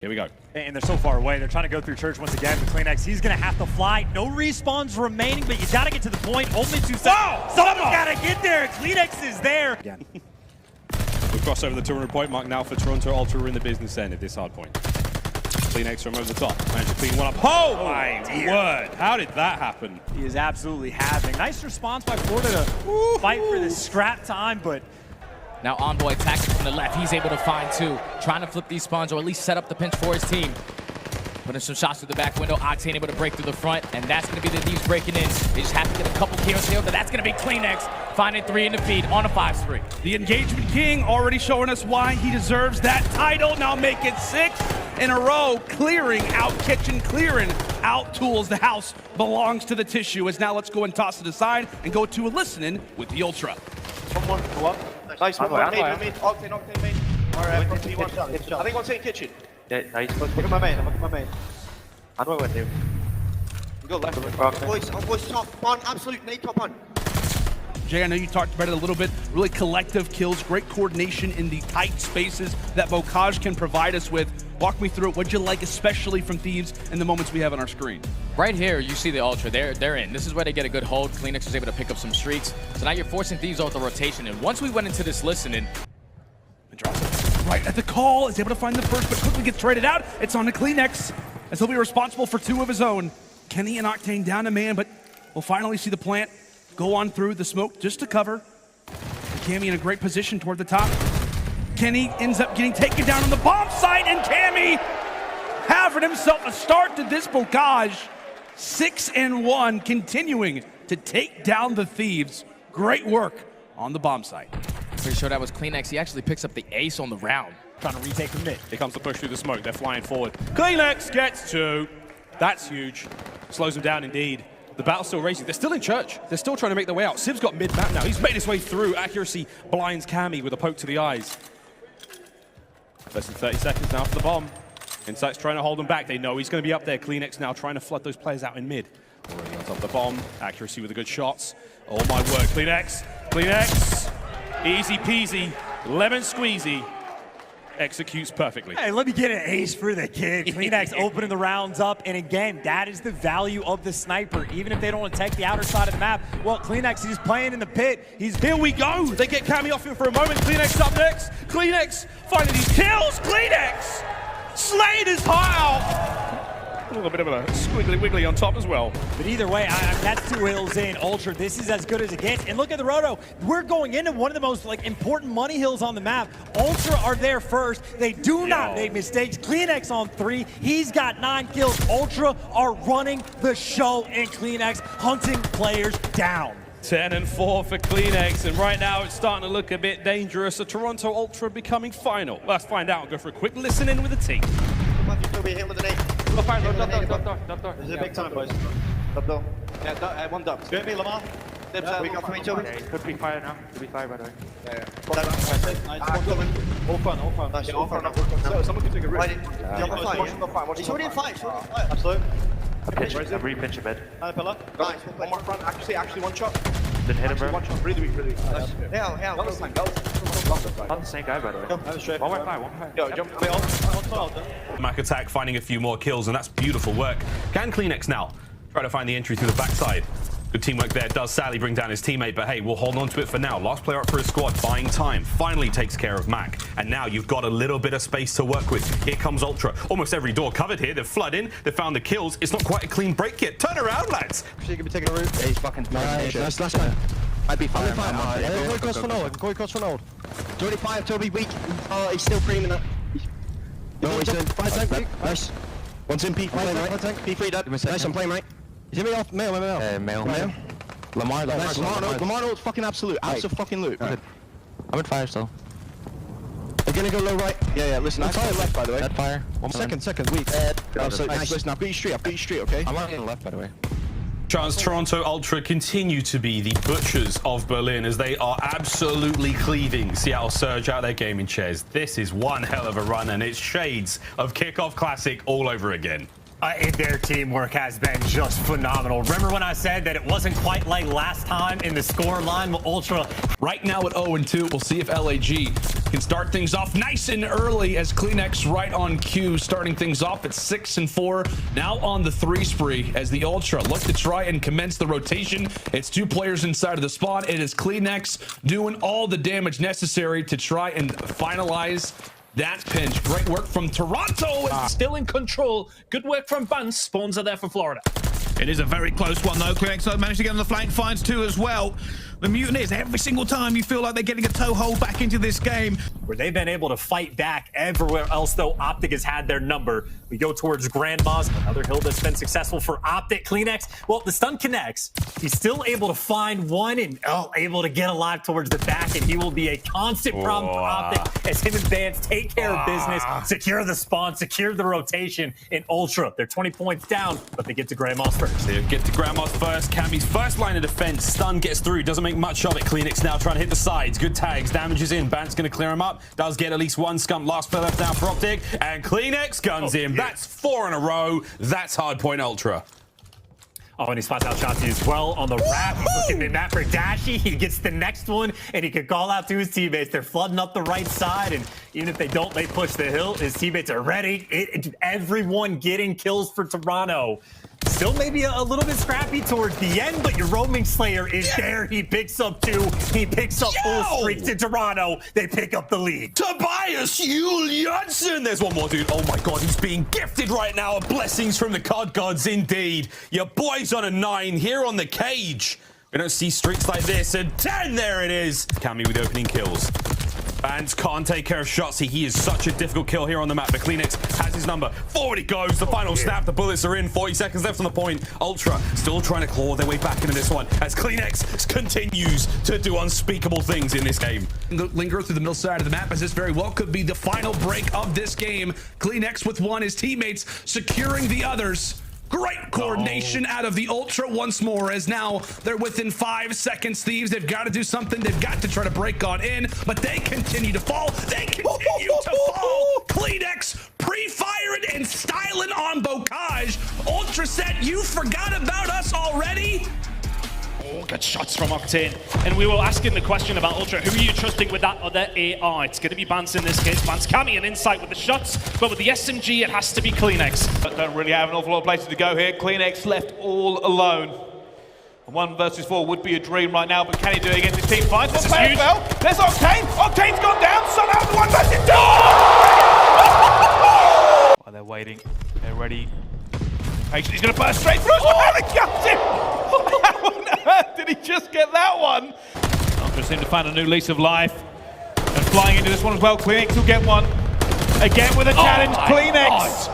Here we go. And they're so far away. They're trying to go through church once again. But CleanX, he's going to have to fly. No respawns remaining, but you got to get to the point. Only 2 seconds. Someone's got to get there. CleanX is there. Again. We cross over the 200 point mark now for Toronto Ultra. We're in the business end at this hard point. CleanX from over the top. Managed to clean one up. Oh my word. How did that happen? He is absolutely having. Nice response by Florida to fight for this scrap time, but now Envoy attacking from the left. He's able to find two. Trying to flip these spawns or at least set up the pinch for his team. Putting some shots through the back window. Octane able to break through the front. And that's going to be the Thieves breaking in. They just have to get a couple kills here. But that's going to be CleanX finding 3 in the feed on a 5-3. The Engagement King already showing us why he deserves that title. Now make it 6 in a row. Clearing out kitchen, clearing out tools. The house belongs to the tissue. As now let's go and toss it aside and go to a listening with the Ultra. Someone go up. Nice one. Mid. Octane main. Alright, from T1. I think one's in kitchen. Yeah, nice. Look at my main. Look at my main. How do I win, dude? You go left. Voice top on. Absolute nade top on. Jay, I know you talked about it a little bit. Really collective kills, great coordination in the tight spaces that Bocage can provide us with. Walk me through it. What'd you like, especially from Thieves, in the moments we have on our screen? Right here, you see the Ultra. They're in. This is where they get a good hold. CleanX was able to pick up some streaks. So now you're forcing Thieves off the rotation. And once we went into this listening, And drops it right at the call. Is able to find the first, but quickly gets traded out. It's on to CleanX, as he'll be responsible for 2 of his own. Kenny and Octane down a man, but we'll finally see the plant go on through the smoke just to cover. Cammy in a great position toward the top. Kenny ends up getting taken down on the bomb site, and Cammy having himself a start to this Bocage. 6-1, continuing to take down the Thieves. Great work on the bomb site. pretty sure that was CleanX. He actually picks up the ace on the round. Trying to retake the mid. Here comes the push through the smoke. They're flying forward. CleanX gets 2. That's huge. Slows them down indeed. The battle's still racing. They're still in church. They're still trying to make their way out. Siv's got mid-map now. He's made his way through. Accuracy blinds Cammy with a poke to the eyes. Less than 30 seconds now for the bomb. Insight's trying to hold them back. They know he's going to be up there. CleanX now trying to flood those players out in mid. Already on top of the bomb. Accuracy with the good shots. Oh my word. CleanX. CleanX. Easy peasy. Lemon squeezy. Executes perfectly. Hey, let me get an ace for the kid. CleanX opening the rounds up, and again, that is the value of the sniper. Even if they don't want to take the outer side of the map, well, CleanX is playing in the pit. Here we go. They get Cammy off him for a moment. CleanX up next. CleanX finding these kills. CleanX slayed his heart out. A little bit of a squiggly wiggly on top as well. But either way, that's 2 hills in. Ultra, this is as good as it gets. And look at the roto. We're going into one of the most important money hills on the map. Ultra are there first. They do not make mistakes. CleanX on 3. He's got 9 kills. Ultra are running the show, and CleanX hunting players down. 10-4 for CleanX, and right now it's starting to look a bit dangerous. The Toronto Ultra becoming final. Let's find out and go for a quick listen in with the team. Toby, hit with the nade. Go fire, door. This is a big time, boys. Top door. Yeah, one dub. Go me, Lamar. We got 3, Toby. Yeah, could be fire now. Could be fire, by the way. Yeah. All fun. Nice, all fun. Someone can take a risk. He's already in fight. Absolutely. I'm re-pinch a bed. Pillar. Nice. One more front. Actually, one shot. Didn't hit him, bro. One shot. Really weak. Nice. Yeah. Not the same guy, by the way. One more fire. Yo, jump. Mac attack finding a few more kills, and that's beautiful work. Can CleanX now try to find the entry through the backside? Good teamwork there. Does sadly bring down his teammate, but hey, we'll hold on to it for now. Last player up for his squad, buying time. Finally takes care of Mac. And now you've got a little bit of space to work with. Here comes Ultra. Almost every door covered here. They've flooded in. They've found the kills. It's not quite a clean break yet. Turn around, lads. She could be taking a route. Yeah, he's fucking nice last man. I'd be fine. Go across for Nold. Go across for Nold. 25, Toby, weak. Oh, he's still creaming it. No, he's in. 5 tank, nice. One's in P3, right? P3 dead. Nice, I'm playing right. Is he off? Male. Lamar Nold's fucking absolute fucking loot. I'm in fire still. They're gonna go low right. Yeah, listen, I'm fire left, by the way. Dead fire. Second, weak. Absolutely nice. Listen, I've got you straight, okay? I'm on the left, by the way. Toronto Ultra continue to be the butchers of Berlin as they are absolutely cleaving Seattle Surge out their gaming chairs. This is one hell of a run, and it's shades of Kickoff Classic all over again. Their teamwork has been just phenomenal. Remember when I said that it wasn't quite like last time in the score line with Ultra? Right now at 0-2, we'll see if LAG Can start things off nice and early as CleanX right on cue, starting things off at 6-4. Now on the 3 spree as the Ultra look to try and commence the rotation. It's 2 players inside of the spawn. It is CleanX doing all the damage necessary to try and finalize that pinch. Great work from Toronto. Still in control. Good work from Bunce. Spawns are there for Florida. It is a very close one though. CleanX managed to get on the flank, finds 2 as well. The Mutineers, every single time you feel like they're getting a toehold back into this game. Where they've been able to fight back everywhere else, though, Optic has had their number. We go towards Grandma's, another hill that's been successful for Optic. CleanX, well, the stun connects. He's still able to find one and able to get alive towards the back, and he will be a constant problem for Optic as him and Vance take care of business, secure the spawn, secure the rotation in Ultra. They're 20 points down, but they get to Grandma's first. They get to Grandma's first. Cammy's first line of defense. Stun gets through, doesn't make much of it. CleanX now trying to hit the sides. Good tags, damage is in. Bant's going to clear him up. Does get at least one scump. Last player left down for Optic. And CleanX guns him. That's 4 in a row. That's hardpoint Ultra. Oh, and he spots out Shotzi as well on the wrap. He's looking at that for Dashy. He gets the next one, and he can call out to his teammates. They're flooding up the right side, and even if they don't, they push the hill. His teammates are ready. Everyone getting kills for Toronto. Still maybe a little bit scrappy towards the end, but your roaming Slayer is there. He picks up 2. He picks up full streaks in Toronto. They pick up the lead. Tobias Juul Jonsson. There's one more, dude. Oh my God, he's being gifted right now. Blessings from the COD gods, indeed. Your boy's on a 9 here on the cage. We don't see streaks like this. And 10, there it is. Cammy with opening kills. Bands can't take care of Shotzi. He is such a difficult kill here on the map, but CleanX has his number. Forward it goes. The final snap. The bullets are in. 40 seconds left on the point. Ultra still trying to claw their way back into this one as CleanX continues to do unspeakable things in this game. Linger through the middle side of the map as this very well could be the final break of this game. CleanX with 1, his teammates securing the others. Great coordination out of the Ultra once more, as now they're within 5 seconds. Thieves, they've got to do something. They've got to try to break on in, but they continue to fall. They continue to fall. CleanX pre-firing and styling on Bocage. Ultra set, you forgot about us already? Oh, good shots from Octane. And we were asking the question about Ultra. Who are you trusting with that other AR? It's going to be Bance in this case. Bance coming an insight with the shots, but with the SMG, it has to be CleanX. But don't really have an awful lot of places to go here. CleanX left all alone. 1 versus 4 would be a dream right now, but can he do it against his team? Finds one player fell. There's Octane. Octane's gone down. Sun out the 1 versus 2. While they're waiting, they're ready. Patient, he's going to burst straight through. Oh, they got him. How on earth did he just get that one? Ultra seem to find a new lease of life. And flying into this one as well. CleanX will get one. Again with a challenge. CleanX.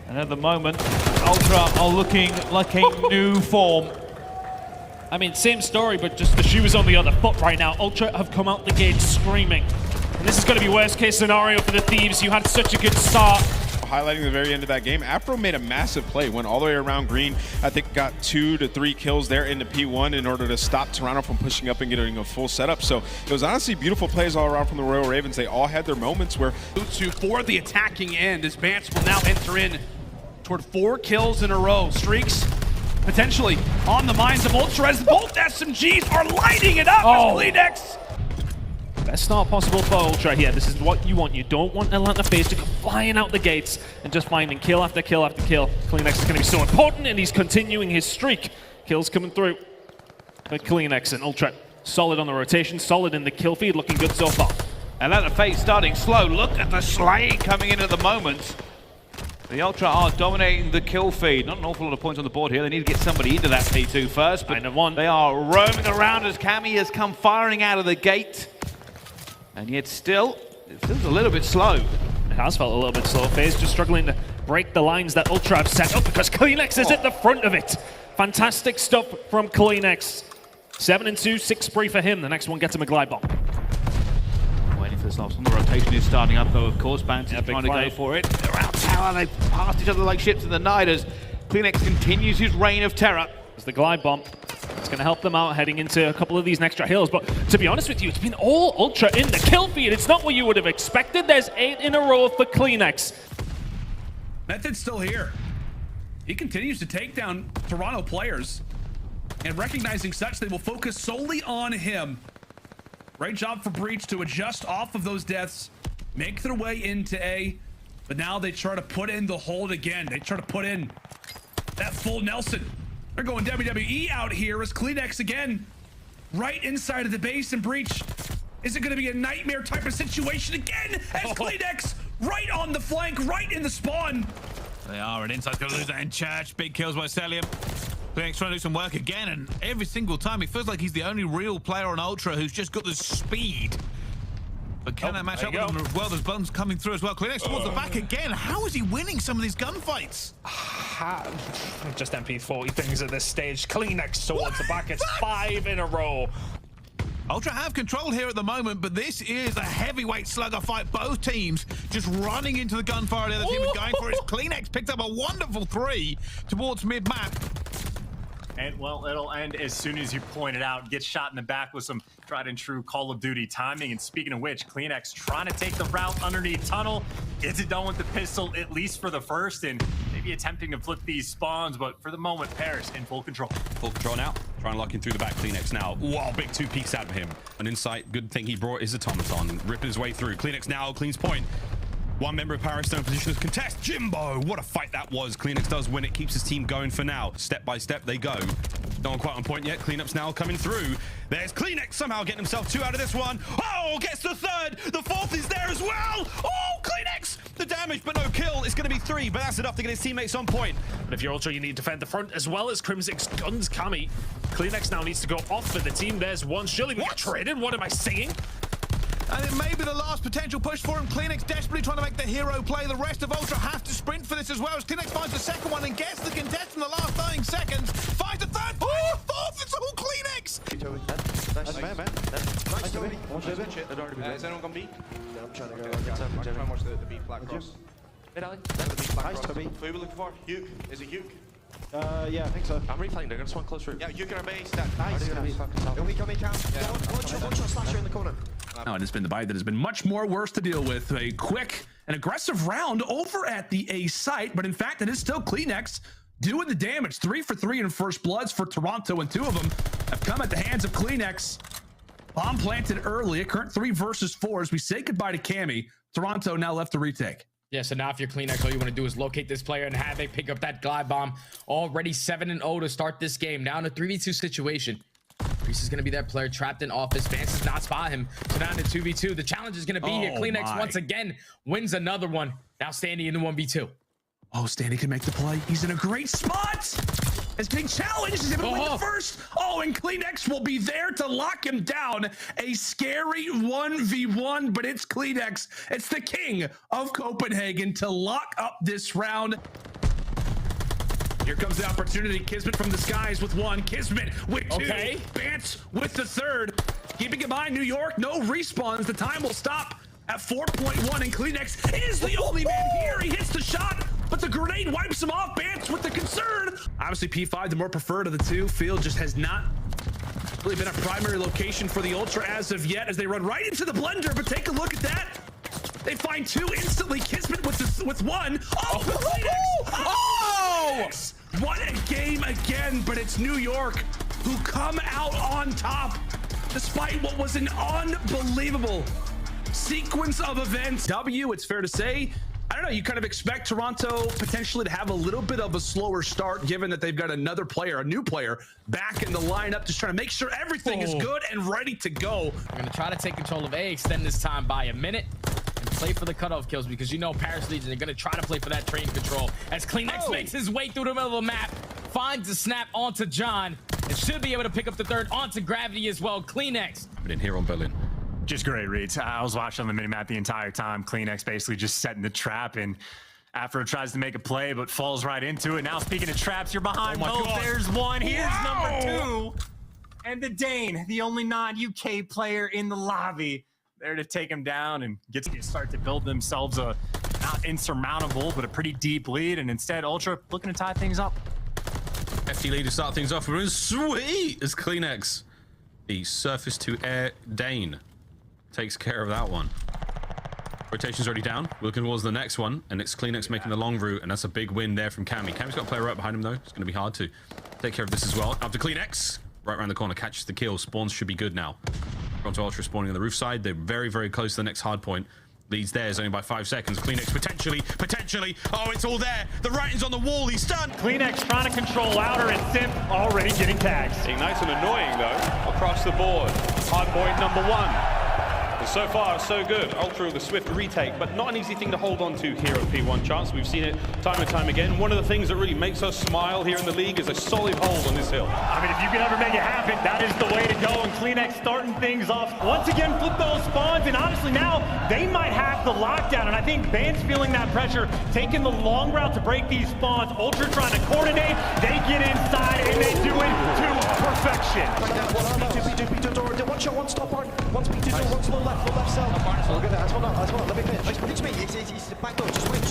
And at the moment, Ultra are looking like a new form. I mean, same story, but just the shoe is on the other foot right now. Ultra have come out the gate screaming. And this is going to be worst case scenario for the Thieves. You had such a good start. Highlighting the very end of that game, Afro made a massive play, went all the way around green. I think got 2 to 3 kills there into P1 in order to stop Toronto from pushing up and getting a full setup. So it was honestly beautiful plays all around from the Royal Ravens. They all had their moments where... For the attacking end, as Vance will now enter in toward 4 kills in a row. Streaks potentially on the minds of Ultra as both SMGs are lighting it up as CleanX. Best start possible for Ultra here. This is what you want. You don't want Atlanta FaZe to go flying out the gates and just finding kill after kill after kill. CleanX is going to be so important, and he's continuing his streak. Kills coming through for CleanX, and Ultra solid on the rotation, solid in the kill feed, looking good so far. Atlanta FaZe starting slow. Look at the slaying coming in at the moment. The Ultra are dominating the kill feed. Not an awful lot of points on the board here. They need to get somebody into that P2 first, but they are roaming around as Cammy has come firing out of the gate. And yet still, it feels a little bit slow. It has felt a little bit slow. FaZe just struggling to break the lines that Ultra have set up because CleanX is at the front of it. Fantastic stuff from CleanX. 7-2, 6 spree for him. The next one gets him a glide bomb. Waiting for this last one. The rotation is starting up though, of course. Bance is trying to go for it. Around tower, they passed each other like ships in the night as CleanX continues his reign of terror. There's the glide bomb. It's going to help them out heading into a couple of these next hills. But to be honest with you, it's been all Ultra in the kill feed. It's not what you would have expected. There's 8 in a row for CleanX. Method's still here. He continues to take down Toronto players. And recognizing such, they will focus solely on him. Great job for Breach to adjust off of those deaths, make their way into A, but now they try to put in the hold again. They try to put in that full Nelson. They're going WWE out here as CleanX again, right inside of the base, and Breach. Is it going to be a nightmare type of situation again as CleanX right on the flank, right in the spawn? They are, and Inside's going to lose that in Church. Big kills by Celium. CleanX trying to do some work again, and every single time he feels like he's the only real player on Ultra who's just got the speed. But can that match up with him as well? There's buns coming through as well. CleanX towards the back again. How is he winning some of these gunfights? Just MP40 things at this stage. CleanX towards the back. It's 5 in a row. Ultra have control here at the moment, but this is a heavyweight slugger fight. Both teams just running into the gunfire the other team is going for it. CleanX picked up a wonderful 3 towards mid-map. And, well, it'll end as soon as you point it out. Get shot in the back with some tried and true Call of Duty timing. And speaking of which, CleanX trying to take the route underneath tunnel. Gets it done with the pistol, at least for the first. And maybe attempting to flip these spawns. But for the moment, Paris in full control. Full control now. Trying to lock in through the back. CleanX now. Wow, big 2 peeks out of him. An insight. Good thing he brought his automaton. Ripping his way through. CleanX now cleans point. One member of Paris still in position to contest. Jimbo, what a fight that was. CleanX does win it, keeps his team going for now. Step by step, they go. No one quite on point yet. Cleanup's now coming through. There's CleanX somehow getting himself 2 out of this one. Oh, gets the 3rd. The 4th is there as well. Oh, CleanX! The damage, but no kill. It's going to be 3, but that's enough to get his teammates on point. But if you're Ultra, you need to defend the front as well as Crimson's guns Kami. CleanX now needs to go off for the team. There's one. Surely we get traded. What am I saying? And it may be the last potential push for him. CleanX desperately trying to make the hero play. The rest of Ultra have to sprint for this as well as CleanX finds the second one and gets the contest in the last 9 seconds. Finds the 3rd, finds the 4th. It's all CleanX. Nice, man. Nice, Toby. Is anyone gonna be? Yeah, I'm trying to go. I'm trying to watch the B flat cross. Nice, Toby. Who are we looking for? Hugh. Is it Hugh? Yeah, I think so. I'm replaying. They're gonna spawn closer. Yeah, you can base that. Nice. Can we come in, Cam? One shot slasher in the corner. No, it has been the bite that has been much more worse to deal with. A quick and aggressive round over at the A site, but in fact, it is still CleanX doing the damage. 3 for 3 in first bloods for Toronto, and 2 of them have come at the hands of CleanX. Bomb planted early. A current 3 versus 4 as we say goodbye to Cammy. Toronto now left to retake. Yeah, so now if you're CleanX, all you want to do is locate this player and have it pick up that glide bomb. Already 7-0 to start this game. Now in a 3v2 situation. Reese is going to be that player trapped in office. Vance does not spot him. So down to 2v2. The challenge is going to be here. CleanX once again wins another one. Now standing in the 1v2. Oh, Stanley can make the play. He's in a great spot. As being challenged, he's able to win the first. Oh, and CleanX will be there to lock him down. A scary 1v1, but it's CleanX. It's the king of Copenhagen to lock up this round. Here comes the opportunity. Kismet from the skies with 1. Kismet with 2. Okay. Bance with the 3rd. Keeping in mind, New York, no respawns. The time will stop at 4.1, and CleanX is the only man here. He hits the shot, but the grenade wipes him off. Bance with the concern. Obviously, P5, the more preferred of the 2. Field just has not really been a primary location for the Ultra as of yet, as they run right into the blender. But take a look at that. They find 2 instantly. Kismet with 1. Oh, CleanX! Oh! What a game again, but it's New York who come out on top despite what was an unbelievable sequence of events. W, it's fair to say. I don't know, you kind of expect Toronto potentially to have a little bit of a slower start given that they've got another player, a new player, back in the lineup, just trying to make sure everything is good and ready to go. We're going to try to take control of A, extend this time by a minute, and play for the cutoff kills because you know Paris Legion are going to try to play for that train control as CleanX makes his way through the middle of the map, finds the snap onto John, and should be able to pick up the 3rd onto Gravity as well. CleanX. But in here on Berlin. Just great reads. I was watching on the minimap the entire time. CleanX basically just setting the trap, and after it tries to make a play but falls right into it. Now speaking of traps, you're behind both. There's one. Here's number 2. And the Dane, the only non-UK player in the lobby, there to take him down and get to start to build themselves a not insurmountable but a pretty deep lead. And instead, Ultra looking to tie things up. FT lead to start things off. We're sweet as CleanX. The surface to air Dane takes care of that one. Rotation's already down. We're looking towards the next one, and it's CleanX making the long route, and that's a big win there from Cammy. Cammy's got a player right behind him, though. It's going to be hard to take care of this as well. Up to CleanX. Right around the corner, catches the kill. Spawns should be good now. Toronto Ultra spawning on the roof side. They're very, very close to the next hard point. Leads theirs only by 5 seconds. CleanX potentially. Oh, it's all there. The writing's on the wall. He's stunned. CleanX trying to control outer, and Simp already getting tags. Being nice and annoying though, across the board. Hard point number 1. And so far, so good. Ultra with a swift retake, but not an easy thing to hold on to here at P1 Chance. We've seen it time and time again. One of the things that really makes us smile here in the league is a solid hold on this hill. I mean, if you can ever make it happen, that is the way to go. And CleanX starting things off. Once again, flip those spawns, and honestly now, they might have the lockdown. And I think Van's feeling that pressure, taking the long route to break these spawns. Ultra trying to coordinate. They get inside, and they do it to perfection. One shot, one stop on. One's B2, one's low left cell. Look at that, that's one, let me finish. It's me, it's the back door, just wait.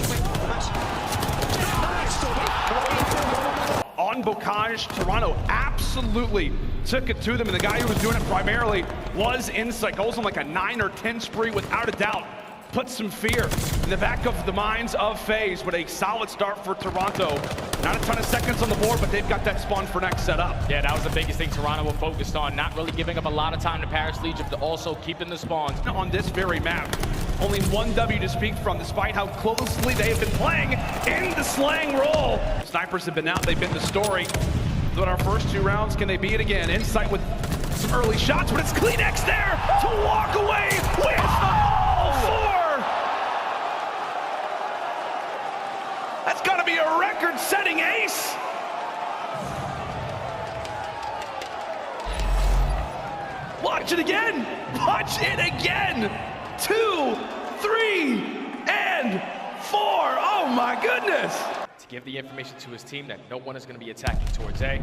On Bocage, Toronto absolutely took it to them, and the guy who was doing it primarily was Insight. Goes on like a 9 or 10 spree without a doubt. Put some fear in the back of the minds of FaZe, but a solid start for Toronto. Not a ton of seconds on the board, but they've got that spawn for next set up. Yeah, that was the biggest thing Toronto were focused on, not really giving up a lot of time to Paris Legion, but also keeping the spawns. On this very map, only one W to speak from, despite how closely they have been playing in the slang role. Snipers have been out, they've been the story. But our first 2 rounds, can they be it again? Insight with some early shots, but it's CleanX there to walk away with the all-4. That's got to be a record-setting ace. Watch it again. Watch it again. 2, 3, and 4. Oh my goodness. To give the information to his team that no one is going to be attacking towards A.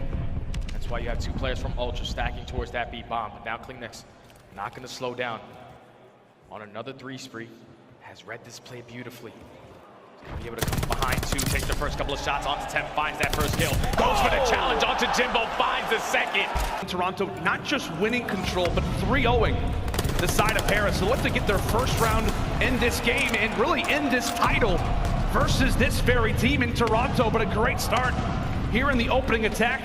That's why you have 2 players from Ultra stacking towards that B bomb. But now CleanX not going to slow down. On another 3 spree, has read this play beautifully. Be able to come behind 2, takes the first couple of shots onto Temp, finds that first kill, goes for the challenge onto Jimbo, finds the second. Toronto not just winning control, but 3-0ing the side of Paris. So look to get their first round in this game and really end this title versus this very team in Toronto. But a great start here in the opening attack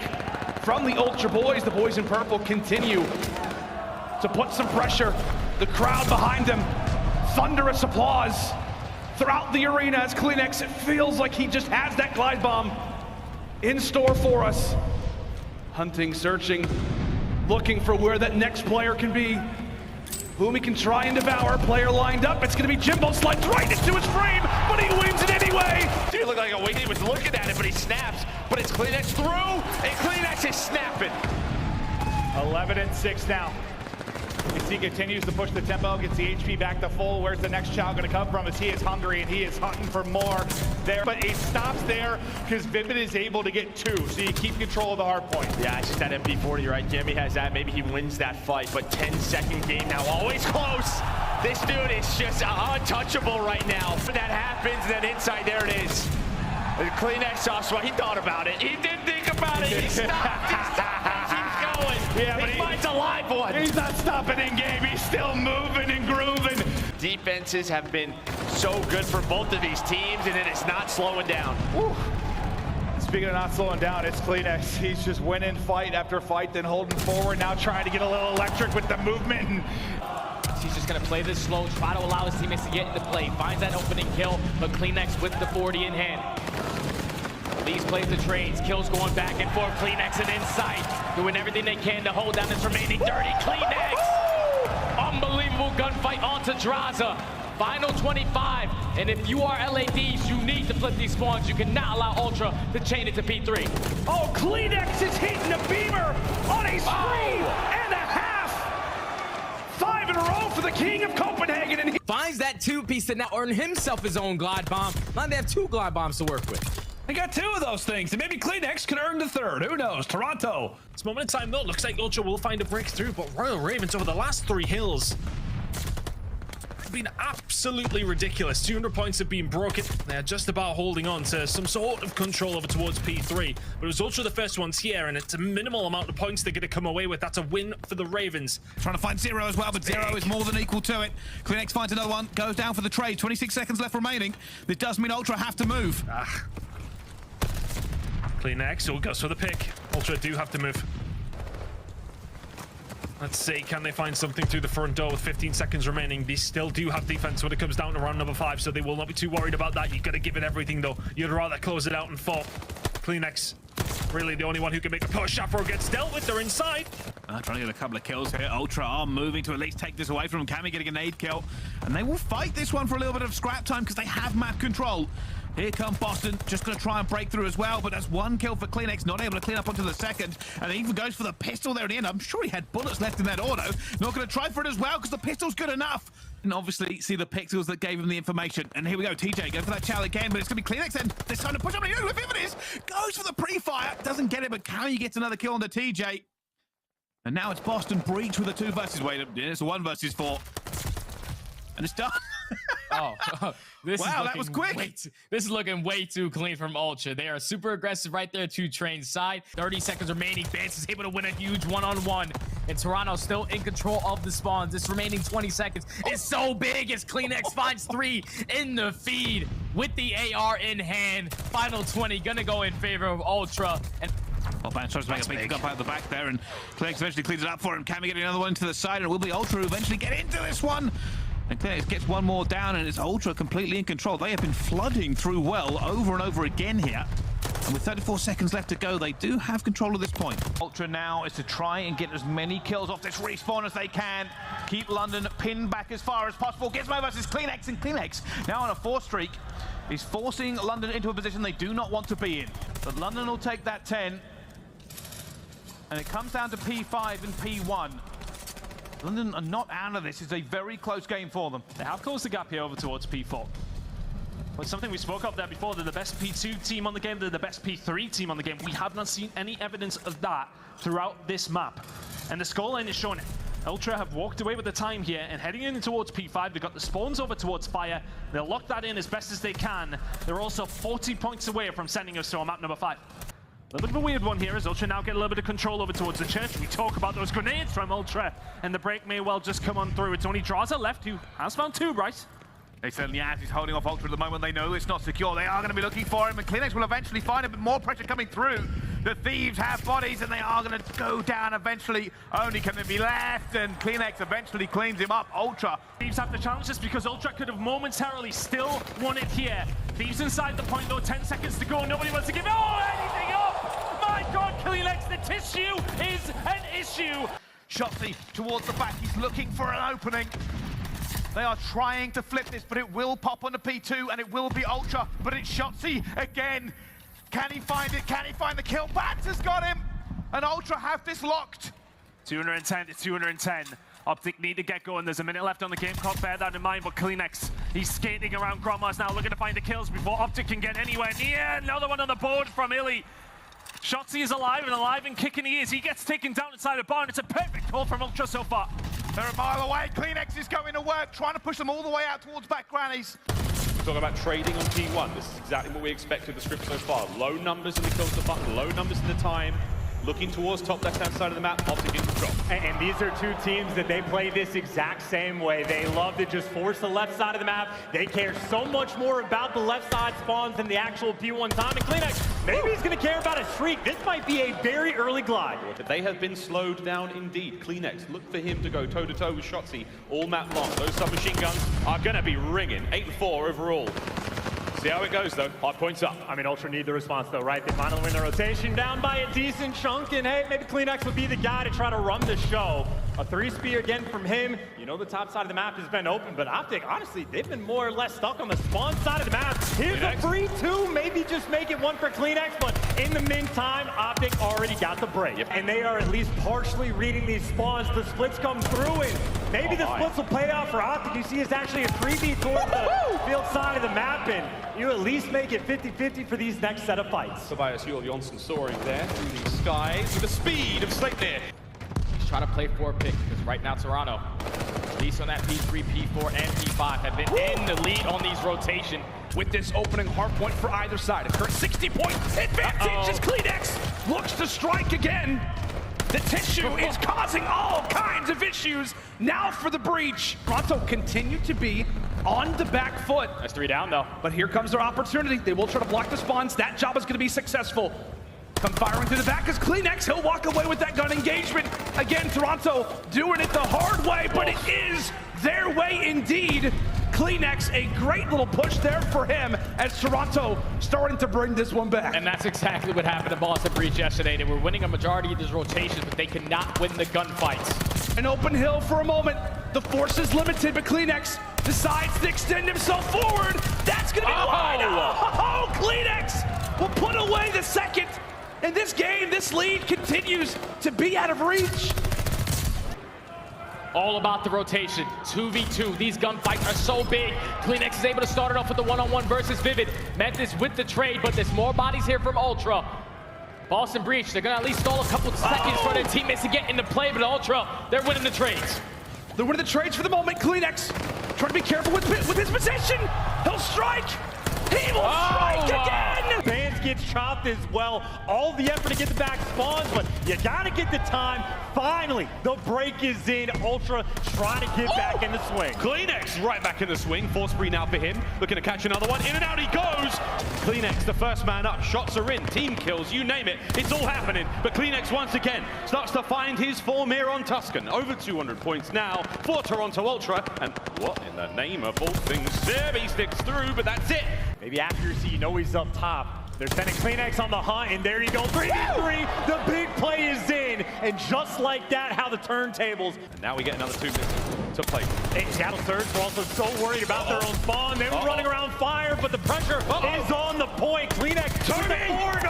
from the Ultra boys. The boys in purple continue to put some pressure. The crowd behind them, thunderous applause throughout the arena as CleanX, it feels like he just has that glide bomb in store for us. Hunting, searching, looking for where that next player can be, whom he can try and devour. Player lined up, it's gonna be Jimbo, slides right into his frame, but he wins it anyway. Dude looked like a wing, he was looking at it, but he snaps. But it's CleanX through, and CleanX is snapping. 11-6 now. He continues to push the tempo, gets the HP back to full. Where's the next child going to come from? As he is hungry and he is hunting for more there. But it stops there because Vivid is able to get 2, so you keep control of the hard point. Yeah, it's just that MP40, right? Jimmy has that. Maybe he wins that fight, but 10-second game now, always close. This dude is just untouchable right now. When that happens, then inside, there it is. CleanX off, he thought about it. He did think about it. He stopped. He stopped. He keeps going. Yeah, but he finds a live one. He's not stopping in game. He's still moving and grooving. Defenses have been so good for both of these teams, and it is not slowing down. Woo. Speaking of not slowing down, it's CleanX. He's just winning fight after fight, then holding forward, now trying to get a little electric with the movement. And he's just going to play this slow, try to allow his teammates to get into play. Finds that opening kill, but CleanX with the 40 in hand. These plays the trades, kills going back and forth. CleanX and Insight doing everything they can to hold down this remaining 30. CleanX! Unbelievable gunfight onto Draza. Final 25, and if you are LADs, you need to flip these spawns. You cannot allow Ultra to chain it to P3. Oh, CleanX is hitting the beamer on a spree and a half. 5 in a row for the king of Copenhagen. And finds that 2-piece to now earn himself his own glide bomb. Now they have 2 glide bombs to work with. They got 2 of those things, and maybe CleanX could earn the 3rd. Who knows? Toronto. This moment in time, though, looks like Ultra will find a breakthrough, but Royal Ravens over the last 3 hills have been absolutely ridiculous. 200 points have been broken. They're just about holding on to some sort of control over towards P3. But it was Ultra the first ones here, and it's a minimal amount of points they're going to come away with. That's a win for the Ravens. Trying to find Zero as well, but Zero is more than equal to it. CleanX finds another one, goes down for the trade. 26 seconds left remaining. This does mean Ultra have to move. CleanX goes for the pick. Ultra do have to move. Let's see, can they find something through the front door with 15 seconds remaining? They still do have defense when it comes down to round number 5, so they will not be too worried about that. You've got to give it everything, though. You'd rather close it out in 4. CleanX, really the only one who can make a push. Afro gets dealt with, they're inside. Trying to get a couple of kills here. Ultra are moving to at least take this away from him. Cammy getting a nade kill. And they will fight this one for a little bit of scrap time because they have map control. Here come Boston, just going to try and break through as well, but that's 1 kill for CleanX, not able to clean up onto the second, and he even goes for the pistol there in the end. I'm sure he had bullets left in that auto. Not going to try for it as well because the pistol's good enough. And obviously see the pixels that gave him the information. And here we go, TJ going for that chow again, but it's going to be CleanX and this time to push up. Who it is, goes for the pre-fire, doesn't get it, but Cammy gets another kill on the TJ. And now it's Boston Breach with a 2 versus, it's a 1 versus 4. And it's done. This wow, is that was quick. This is looking way too clean from Ultra. They are super aggressive right there to Train's side. 30 seconds remaining. Vance is able to win a huge one-on-one. And Toronto still in control of the spawns. This remaining 20 seconds is so big as CleanX finds 3 in the feed with the AR in hand. Final 20 gonna go in favor of Ultra. And Vance tries to make a big jump out the back there, and CleanX eventually cleans it up for him. Cammy getting another one to the side, and it will be Ultra who eventually get into this one. And CleanX gets 1 more down, and it's Ultra completely in control. They have been flooding through well over and over again here. And with 34 seconds left to go, they do have control at this point. Ultra now is to try and get as many kills off this respawn as they can. Keep London pinned back as far as possible. Gizmo versus CleanX, and CleanX now on a 4 streak. He's forcing London into a position they do not want to be in. But London will take that 10. And it comes down to P5 and P1. London are not out of this. It's a very close game for them. They have closed the gap here over towards P4. But something we spoke of there before, they're the best P2 team on the game, they're the best P3 team on the game. We have not seen any evidence of that throughout this map. And the scoreline is showing it. Ultra have walked away with the time here, and heading in towards P5, they've got the spawns over towards Fire. They'll lock that in as best as they can. They're also 40 points away from sending us to map number 5. A little bit of a weird one here as Ultra now get a little bit of control over towards the church. We talk about those grenades from Ultra, and the break may well just come on through. It's only Draza left, who has found 2, right? They certainly have. He's holding off Ultra at the moment. They know it's not secure. They are going to be looking for him, and CleanX will eventually find him, but more pressure coming through. The Thieves have bodies, and they are going to go down eventually. Only can they be left, and CleanX eventually cleans him up. Ultra. Thieves have to challenge this because Ultra could have momentarily still won it here. Thieves inside the point, though. 10 seconds to go. Nobody wants to give anything up. My God, CleanX, the tissue is an issue. Shotzi towards the back. He's looking for an opening. They are trying to flip this, but it will pop on the P2, and it will be Ultra, but it's Shotzi again. Can he find it? Can he find the kill? Bats has got him, and Ultra have this locked. 210 to 210. Optic need to get going. There's a minute left on the game clock. Bear that in mind, but CleanX, he's skating around Grommas now, looking to find the kills before Optic can get anywhere near. Another one on the board from Illy. Shotzi is alive and kicking he is. He gets taken down inside the barn. It's a perfect call from Ultra so far. They're a mile away. CleanX is going to work, trying to push them all the way out towards back grannies. Talking about trading on P1, this is exactly what we expect with the script so far. Low numbers in the kills to button, low numbers in the time. Looking towards top left-hand side of the map, Optic in control. And these are 2 teams that they play this exact same way. They love to just force the left side of the map. They care so much more about the left side spawns than the actual P1 time. And CleanX, maybe he's going to care about a streak. This might be a very early glide. They have been slowed down indeed. CleanX, look for him to go toe-to-toe with Shotzi all map long. Those submachine guns are going to be ringing. 8-4 overall. See how it goes, though. 5 points up. I mean, Ultra need the response, though, right? They finally win the rotation down by a decent chunk, and hey, maybe CleanX would be the guy to try to run the show. A 3-spear again from him. You know the top side of the map has been open, but Optic, honestly, they've been more or less stuck on the spawn side of the map. Here's a free 2, maybe just make it 1 for CleanX, but in the meantime, Optic already got the break. Yep. And they are at least partially reading these spawns. The splits come through, and maybe the splits will play out for Optic. You see it's actually a 3v towards the field side of the map, and you at least make it 50-50 for these next set of fights. Tobias Juul Jonsson soaring there through the skies with the speed of Sleipnir. He's trying to play for a pick because right now Toronto, at least on that P3, P4, and P5, have been in the lead on these rotation. With this opening hard point for either side. A current 60-point advantage as CleanX looks to strike again. The tissue is causing all kinds of issues now for the breach. Toronto continue to be on the back foot. That's 3 down, though. But here comes their opportunity. They will try to block the spawns. That job is going to be successful. come firing through the back as CleanX. He'll walk away with that gun engagement. Again, Toronto doing it the hard way, but it is their way indeed. CleanX, a great little push there for him as Toronto starting to bring this one back. And that's exactly what happened to Boston Breach yesterday. They were winning a majority of these rotations, but they could not win the gunfights. An open hill for a moment. The force is limited, but CleanX decides to extend himself forward. That's gonna be wide. Oh, CleanX will put away the second. In this game, this lead continues to be out of reach. All about the rotation. 2v2. These gunfights are so big. CleanX is able to start it off with the one-on-one versus Vivid. Memphis with the trade, but there's more bodies here from Ultra. Boston Breach, they're gonna at least stall a couple seconds for their teammates to get into play, but Ultra, they're winning the trades. They're winning the trades for the moment. CleanX trying to be careful with his position. He'll strike. He will strike again. Vans gets chopped as well. All the effort to get the back spawns, but you gotta get the time. Finally, the break is in. Ultra trying to get back in the swing. CleanX right back in the swing. Force spree now for him. Looking to catch another one. In and out he goes. CleanX, the first man up. Shots are in. Team kills. You name it. It's all happening. But CleanX once again starts to find his form here on Tuscan. Over 200 points now for Toronto Ultra. And what in the name of all things? Serby sticks through, but that's it. Maybe accuracy, you know he's up top. They're sending CleanX on the hunt, and there you go. 3v3, the big play is in. And just like that, how the turntables. And now we get another 2 minutes to play. Hey, Seattle Surge are also so worried about their own spawn. They were running around fire, but the pressure is on the point. CleanX with the forward